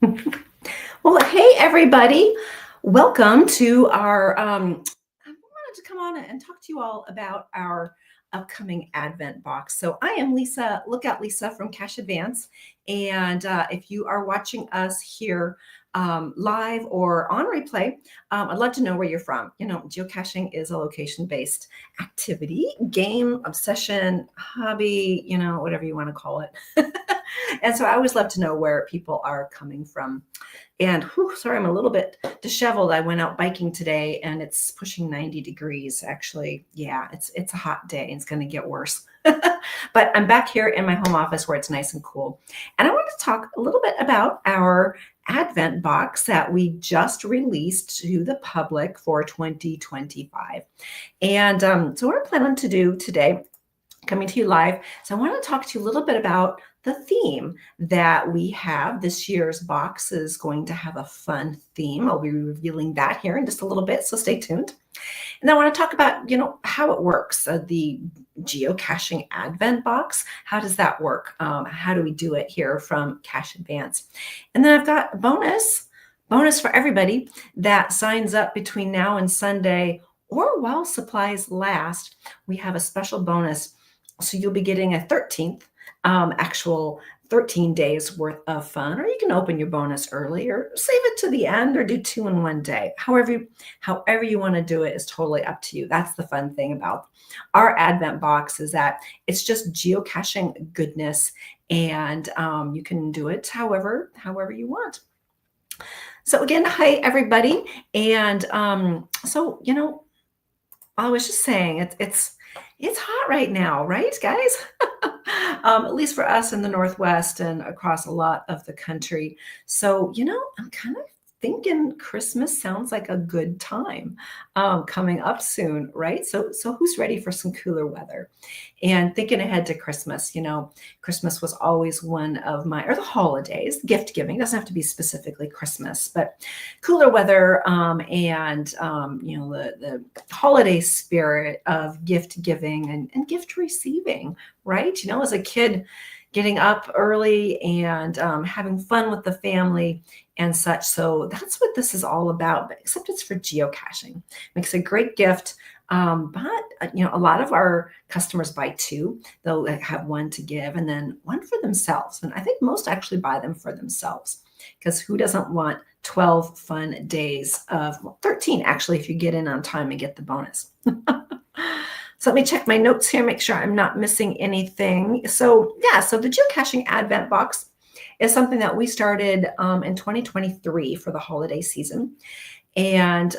Well, hey everybody. Welcome to our I wanted to come on and talk to you all about our upcoming Advent box. So I am Lisa, Lookout Lisa from Cash Advance. And if you are watching us here live or on replay, I'd love to know where you're from. Geocaching is a location-based activity, game, obsession, hobby, whatever you want to call it. And so I always love to know where people are coming from. And sorry, I'm a little bit disheveled. I went out biking today and it's pushing 90 degrees. Actually, yeah, it's a hot day and it's going to get worse. But I'm back here in my home office where it's nice and cool. And I want to talk a little bit about our Advent box that we just released to the public for 2025. And so what I'm planning to do today, coming to you live. So I want to talk to you a little bit about the theme that we have. This year's box is going to have a fun theme. I'll be revealing that here in just a little bit, so stay tuned. And I want to talk about, how it works. The Geocaching Advent Box. How does that work? How do we do it here from Cash Advance? And then I've got a bonus for everybody that signs up between now and Sunday or while supplies last. We have a special bonus. So you'll be getting a 13th actual 13 days worth of fun, or you can open your bonus early or save it to the end or do 2 in one day. However you want to do it is totally up to you. That's the fun thing about our Advent box, is that it's just geocaching goodness, and you can do it however you want. So again, hi everybody. And I was just saying it's hot right now, right, guys? At least for us in the Northwest and across a lot of the country. So, I'm kind of thinking Christmas sounds like a good time coming up soon, right? So who's ready for some cooler weather? And thinking ahead to Christmas, Christmas was always one of or the holidays, gift giving doesn't have to be specifically Christmas, but cooler weather and the holiday spirit of gift giving and gift receiving, right? As a kid, getting up early and having fun with the family and such. So that's what this is all about, but except it's for geocaching. Makes a great gift. But a lot of our customers buy two. They'll have one to give and then one for themselves. And I think most actually buy them for themselves, because who doesn't want 12 fun days of, 13 actually, if you get in on time and get the bonus. So let me check my notes here, make sure I'm not missing anything. So the Geocaching Advent Box is something that we started in 2023 for the holiday season. And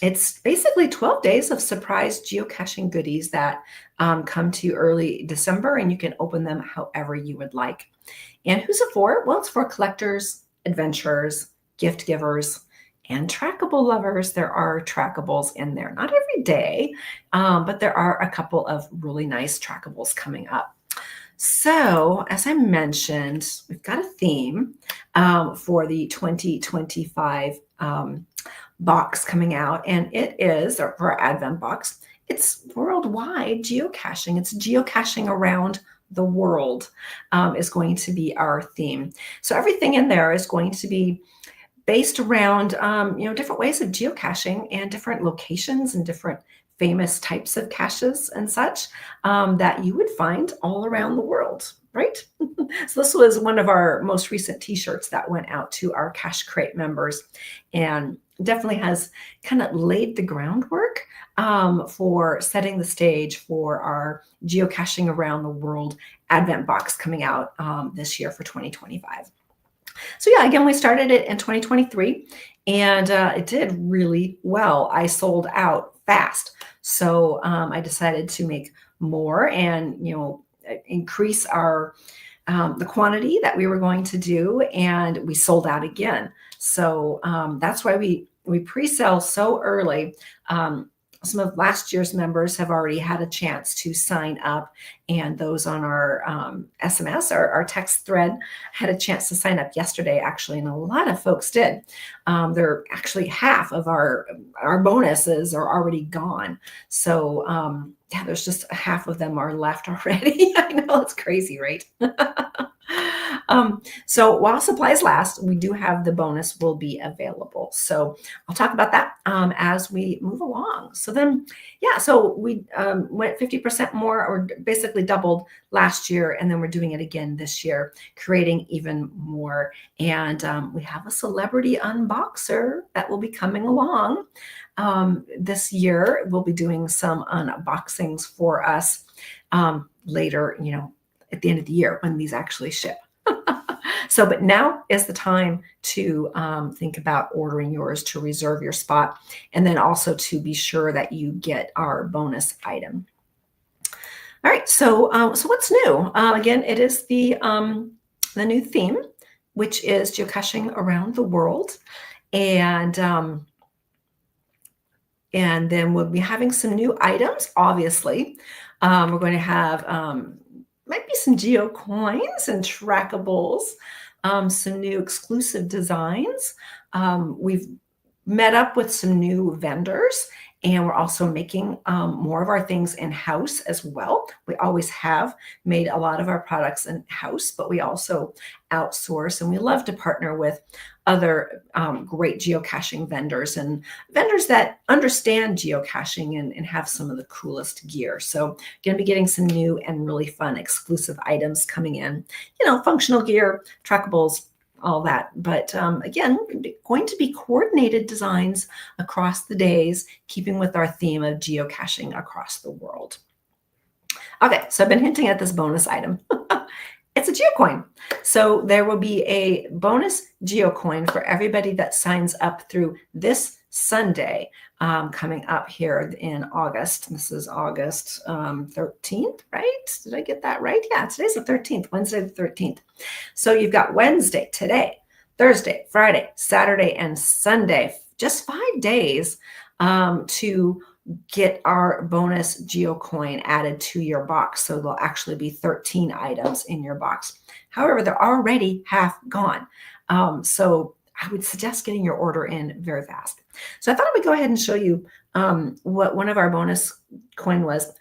it's basically 12 days of surprise geocaching goodies that come to you early December, and you can open them however you would like. And who's it for? Well, it's for collectors, adventurers, gift givers, and trackable lovers. There are trackables in there, not every day, but there are a couple of really nice trackables coming up. So as I mentioned, we've got a theme for the 2025 box coming out, and it is, or for our Advent box, it's worldwide geocaching. It's geocaching around the world is going to be our theme. So everything in there is going to be based around different ways of geocaching and different locations and different famous types of caches and such that you would find all around the world, right? So this was one of our most recent t-shirts that went out to our Cache Crate members, and definitely has kind of laid the groundwork for setting the stage for our geocaching around the world Advent box coming out this year for 2025. So again, we started it in 2023, and it did really well. I sold out fast. So I decided to make more and, increase our the quantity that we were going to do, and we sold out again. So that's why we pre-sell so early. Some of last year's members have already had a chance to sign up, and those on our SMS, our text thread, had a chance to sign up yesterday, actually, and a lot of folks did. They're actually half of our bonuses are already gone. So there's just half of them are left already. I know, it's crazy, right? So while supplies last, we do have the bonus will be available. So I'll talk about that as we move along. So then, yeah, so we went 50% more, or basically doubled last year, and then we're doing it again this year, creating even more. And we have a celebrity unboxer that will be coming along this year. We'll be doing some unboxings for us later, at the end of the year when these actually ship. So, but now is the time to think about ordering yours, to reserve your spot, and then also to be sure that you get our bonus item. All right, so what's new? Again, it is the new theme, which is geocaching around the world, and then we'll be having some new items. Obviously, we're going to have might be some geo coins and trackables, some new exclusive designs. We've met up with some new vendors, and we're also making more of our things in-house as well. We always have made a lot of our products in-house, but we also outsource, and we love to partner with other great geocaching vendors, and vendors that understand geocaching and have some of the coolest gear. So going to be getting some new and really fun exclusive items coming in, functional gear, trackables, all that. But again, going to be coordinated designs across the days, keeping with our theme of geocaching across the world. Okay, so I've been hinting at this bonus item. It's a geocoin. So there will be a bonus geocoin for everybody that signs up through this Sunday coming up here in August. This is August 13th, right? Did I get that right? Yeah, today's the 13th, Wednesday the 13th. So you've got Wednesday, today, Thursday, Friday, Saturday, and Sunday, just 5 days to get our bonus geocoin added to your box. So there'll actually be 13 items in your box. However, they're already half gone. So I would suggest getting your order in very fast. So I thought I would go ahead and show you what one of our bonus coin was.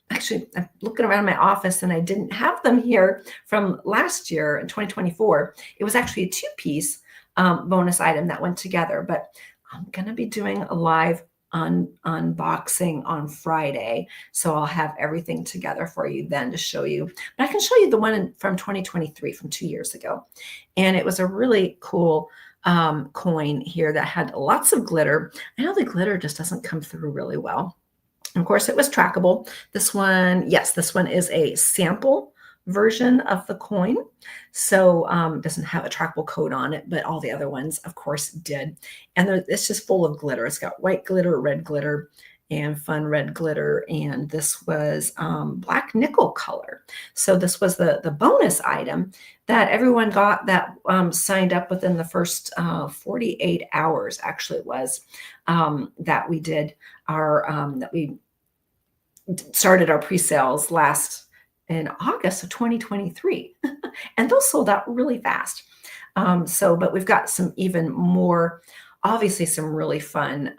Actually, I'm looking around my office and I didn't have them here from last year in 2024. It was actually a 2-piece bonus item that went together, but I'm going to be doing a live unboxing on Friday. So I'll have everything together for you then to show you. But I can show you the one from 2023, from 2 years ago. And it was a really cool coin here that had lots of glitter. I know the glitter just doesn't come through really well. And of course, it was trackable. This one, yes, this one is a sample version of the coin. So it doesn't have a trackable code on it, but all the other ones, of course, did. And it's just full of glitter. It's got white glitter, red glitter, and fun red glitter. And this was black nickel color. So this was the bonus item that everyone got that signed up within the first 48 hours, actually it was, that we did that we started our pre-sales last in August of 2023. And those sold out really fast. But we've got some even more, obviously some really fun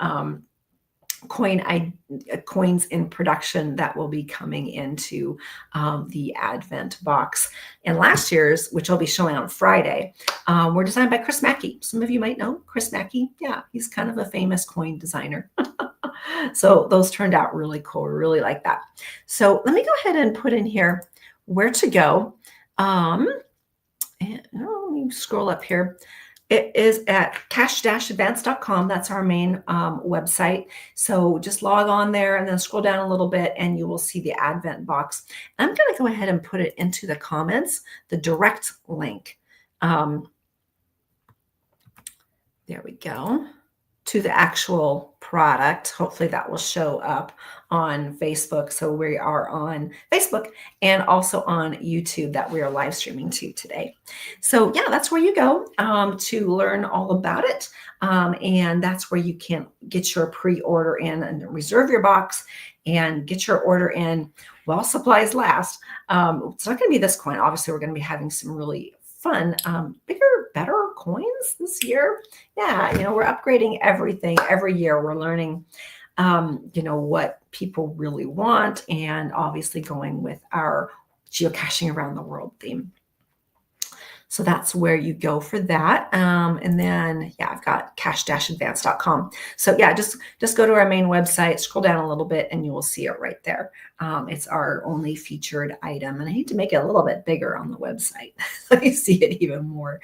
coins in production that will be coming into the Advent box. And last year's, which I'll be showing on Friday, were designed by Chris Mackey. Some of you might know Chris Mackey. Yeah, he's kind of a famous coin designer. So those turned out really cool. We really like that. So let me go ahead and put in here where to go. And let me scroll up here. It is at cache-advance.com. That's our main website. So just log on there and then scroll down a little bit and you will see the Advent box. I'm going to go ahead and put it into the comments, the direct link. There we go. To the actual product. Hopefully that will show up on Facebook. So we are on Facebook and also on YouTube that we are live streaming to today. So yeah, that's where you go to learn all about it. And that's where you can get your pre-order in and reserve your box and get your order in while supplies last. It's not going to be this coin. Obviously, we're going to be having some really fun, bigger, better coins this year. Yeah, we're upgrading everything every year. We're learning, what people really want, and obviously going with our geocaching around the world theme. So that's where you go for that. And then, yeah, I've got cash-advance.com. So yeah, just go to our main website, scroll down a little bit, and you will see it right there. It's our only featured item. And I need to make it a little bit bigger on the website so you see it even more,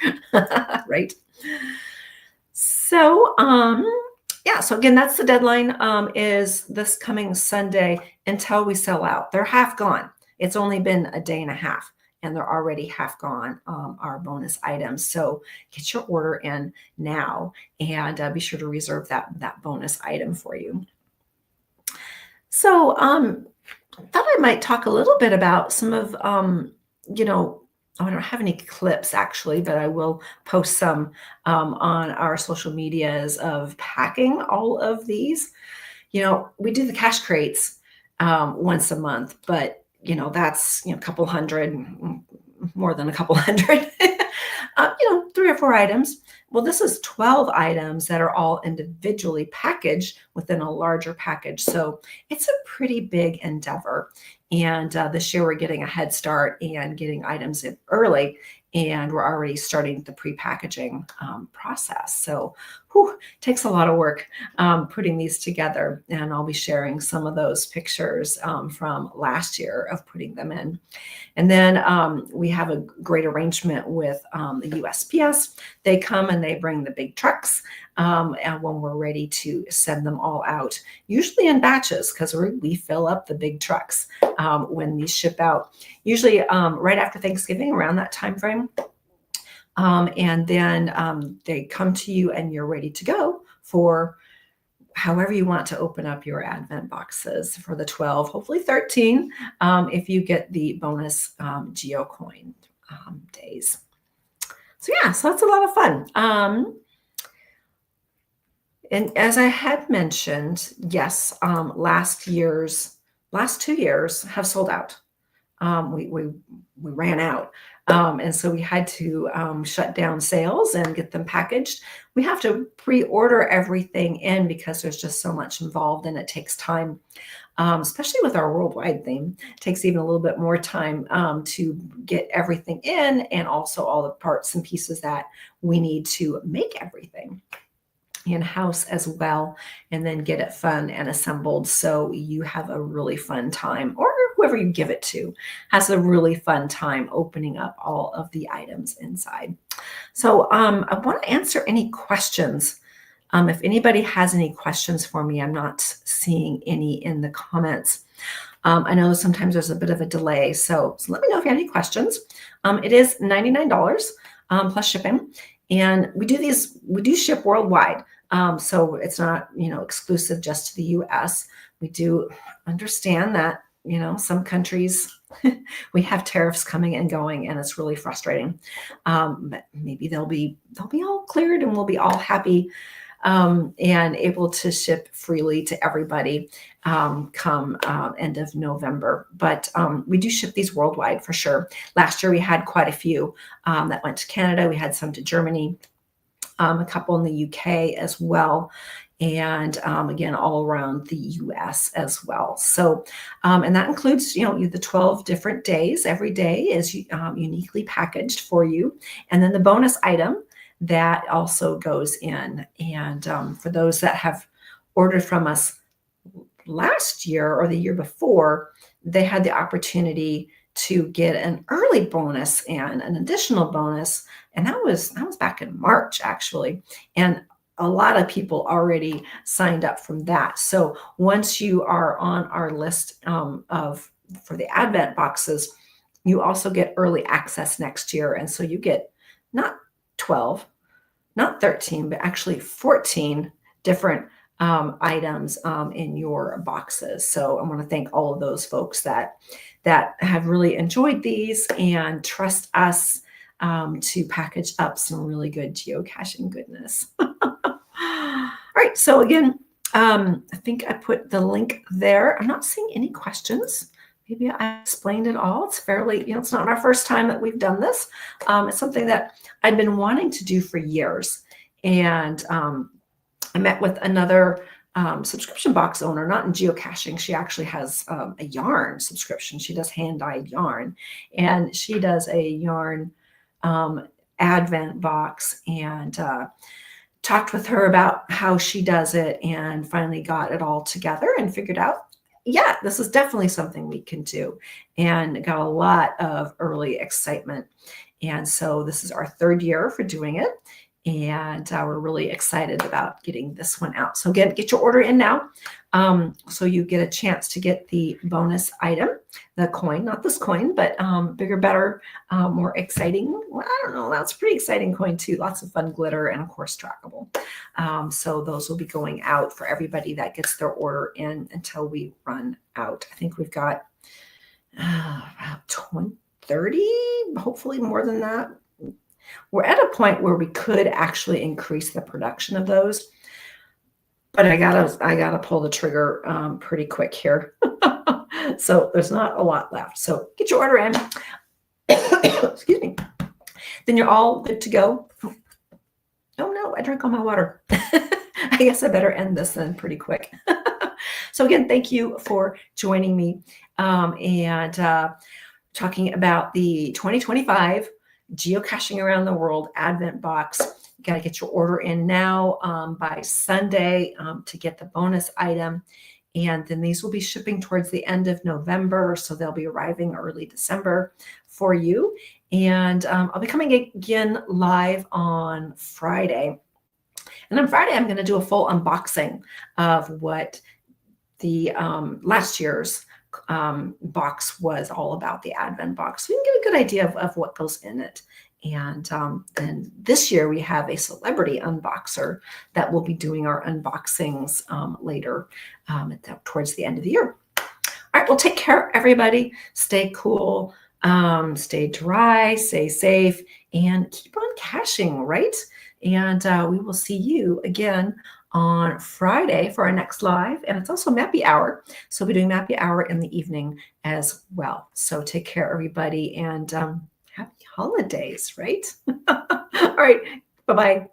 right? So, yeah, so again, that's the deadline, is this coming Sunday until we sell out. They're half gone. It's only been a day and a half, and they're already half gone, our bonus items. So get your order in now, and be sure to reserve that bonus item for you. So, thought I might talk a little bit about some of, you know, I don't have any clips actually, but I will post some on our social medias of packing all of these. We do the cash crates once a month, but that's a couple hundred, more than a couple hundred, 3 or 4 items. Well, this is 12 items that are all individually packaged within a larger package. So it's a pretty big endeavor. And this year we're getting a head start and getting items in early. And we're already starting the pre-packaging process. So takes a lot of work putting these together. And I'll be sharing some of those pictures from last year of putting them in. And then we have a great arrangement with the USPS. They come and they bring the big trucks, and when we're ready to send them all out, usually in batches, because we fill up the big trucks when these ship out, usually right after Thanksgiving, around that time frame. And then they come to you and you're ready to go for however you want to open up your Advent boxes for the 12, hopefully 13, if you get the bonus GeoCoin days. So yeah, so that's a lot of fun. And as I had mentioned, yes, last 2 years have sold out. We ran out. And so we had to shut down sales and get them packaged. We have to pre-order everything in because there's just so much involved and it takes time, especially with our worldwide theme. It takes even a little bit more time to get everything in, and also all the parts and pieces that we need to make everything in-house as well, and then get it fun and assembled so you have a really fun time, or whoever you give it to has a really fun time opening up all of the items inside. So I want to answer any questions. If anybody has any questions for me, I'm not seeing any in the comments. I know sometimes there's a bit of a delay, so let me know if you have any questions. It is $99 plus shipping. And we do ship worldwide. So it's not, exclusive just to the US. We do understand that, some countries, we have tariffs coming and going, and it's really frustrating. But maybe they'll be all cleared and we'll be all happy and able to ship freely to everybody come end of November. But we do ship these worldwide for sure. Last year we had quite a few that went to Canada. We had some to Germany, a couple in the UK as well, and again, all around the US as well. So, and that includes, the 12 different days. Every day is uniquely packaged for you. And then the bonus item that also goes in. And for those that have ordered from us last year or the year before, they had the opportunity to get an early bonus and an additional bonus. And that was back in March, actually. And a lot of people already signed up from that. So once you are on our list for the Advent boxes, you also get early access next year. And so you get not 12, not 13, but actually 14 different items in your boxes. So I want to thank all of those folks that have really enjoyed these and trust us to package up some really good geocaching goodness. All right, so again, I think I put the link there. I'm not seeing any questions. Maybe I explained it all. It's fairly, it's not our first time that we've done this. It's something that I'd been wanting to do for years. And I met with another subscription box owner, not in geocaching. She actually has a yarn subscription. She does hand-dyed yarn, and she does a yarn Advent Box and talked with her about how she does it and finally got it all together and figured out, yeah, this is definitely something we can do, and got a lot of early excitement. And so this is our third year for doing it. And we're really excited about getting this one out. So again, get your order in now. So you get a chance to get the bonus item, the coin, not this coin, but bigger, better, more exciting. Well, I don't know. That's a pretty exciting coin too. Lots of fun glitter and of course trackable. So those will be going out for everybody that gets their order in until we run out. I think we've got about 20, 30, hopefully more than that. We're at a point where we could actually increase the production of those, but I gotta pull the trigger pretty quick here. So there's not a lot left. So get your order in. Excuse me. Then you're all good to go. Oh no, I drank all my water. I guess I better end this then pretty quick. So again, thank you for joining me and talking about the 2025 Geocaching Around the World Advent Box. You got to get your order in now by Sunday to get the bonus item. And then these will be shipping towards the end of November. So they'll be arriving early December for you. And I'll be coming again live on Friday. And on Friday, I'm going to do a full unboxing of what the last year's box was all about, the Advent Box. So you can get a good idea of what goes in it. And then this year we have a celebrity unboxer that will be doing our unboxings later towards the end of the year. All right, well, take care, everybody. Stay cool, stay dry, stay safe, and keep on caching, right? And we will see you again on Friday for our next live. And it's also Mappy Hour. So we'll be doing Mappy Hour in the evening as well. So take care, everybody, and happy holidays, right? All right. Bye-bye.